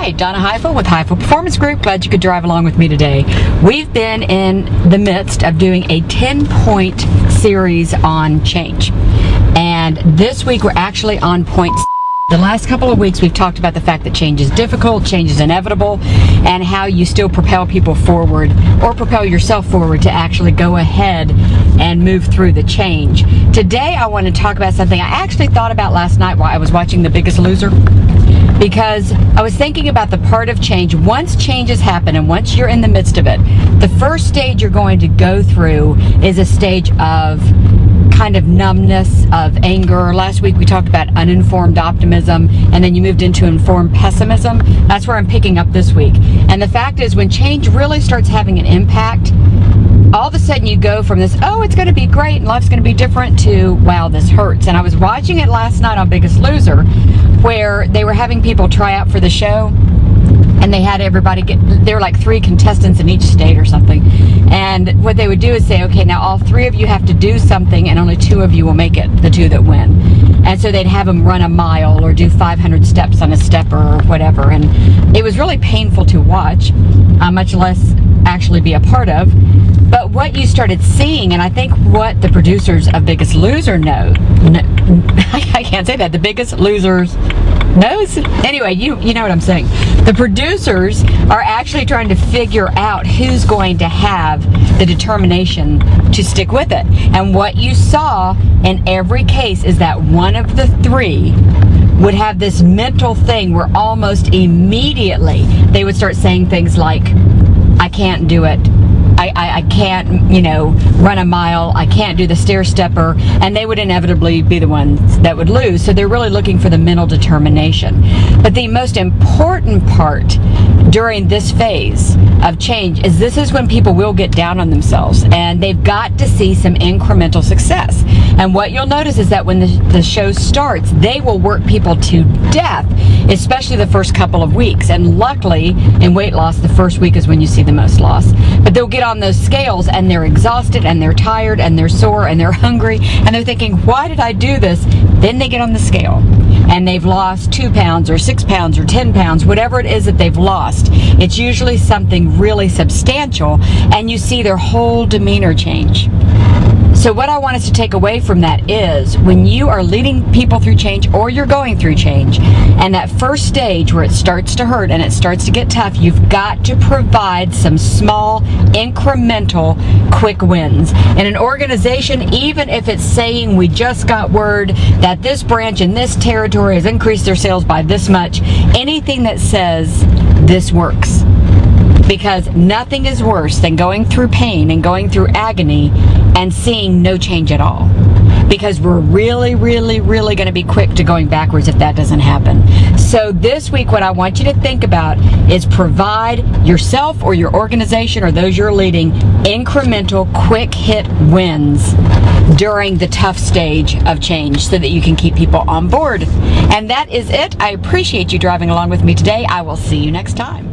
Hi, Donna Heifel with Heifel Performance Group. Glad you could drive along with me today. We've been in the midst of doing a 10-point series on change. And this week we're actually on point. The last couple of weeks we've talked about the fact that change is difficult, change is inevitable, and how you still propel people forward or propel yourself forward to actually go ahead and move through the change. Today I want to talk about something I actually thought about last night while I was watching The Biggest Loser, because I was thinking about the part of change. Once changes happen and once you're in the midst of it, the first stage you're going to go through is a stage of kind of numbness, of anger. Last week we talked about uninformed optimism, and then you moved into informed pessimism. That's where I'm picking up this week. And the fact is, when change really starts having an impact, all of a sudden you go from this, oh, it's going to be great and life's going to be different, to, wow, this hurts. And I was watching it last night on Biggest Loser, where they were having people try out for the show, and they had everybody there were like 3 contestants in each state or something. And what they would do is say, okay, now all 3 of you have to do something, and only 2 of you will make it, the 2 that win. And so they'd have them run a mile or do 500 steps on a stepper or whatever. And it was really painful to watch, much less actually be a part of. But what you started seeing, and I think what the producers of Biggest Loser know, I can't say that, the Biggest Losers knows? Anyway, you know what I'm saying. The producers are actually trying to figure out who's going to have the determination to stick with it. And what you saw in every case is that one of the 3 would have this mental thing where almost immediately they would start saying things like, I can't do it. I can't, run a mile. I can't do the stair stepper. And they would inevitably be the ones that would lose. So they're really looking for the mental determination. But the most important part during this phase of change is this is when people will get down on themselves, and they've got to see some incremental success. And what you'll notice is that when the show starts, they will work people to death, especially the first couple of weeks. And luckily, in weight loss, the first week is when you see the most loss. But they'll get on those scales and they're exhausted and they're tired and they're sore and they're hungry and they're thinking, why did I do this? Then they get on the scale and they've lost 2 pounds or 6 pounds or 10 pounds, whatever it is that they've lost. It's usually something really substantial, and you see their whole demeanor change. So what I want us to take away from that is, when you are leading people through change, or you're going through change, and that first stage where it starts to hurt and it starts to get tough, you've got to provide some small, incremental, quick wins. In an organization, even if it's saying, we just got word that this branch in this territory has increased their sales by this much, anything that says this works. Because nothing is worse than going through pain and going through agony and seeing no change at all. Because we're really, really, really going to be quick to going backwards if that doesn't happen. So this week, what I want you to think about is provide yourself or your organization or those you're leading incremental, quick hit wins during the tough stage of change, so that you can keep people on board. And that is it. I appreciate you driving along with me today. I will see you next time.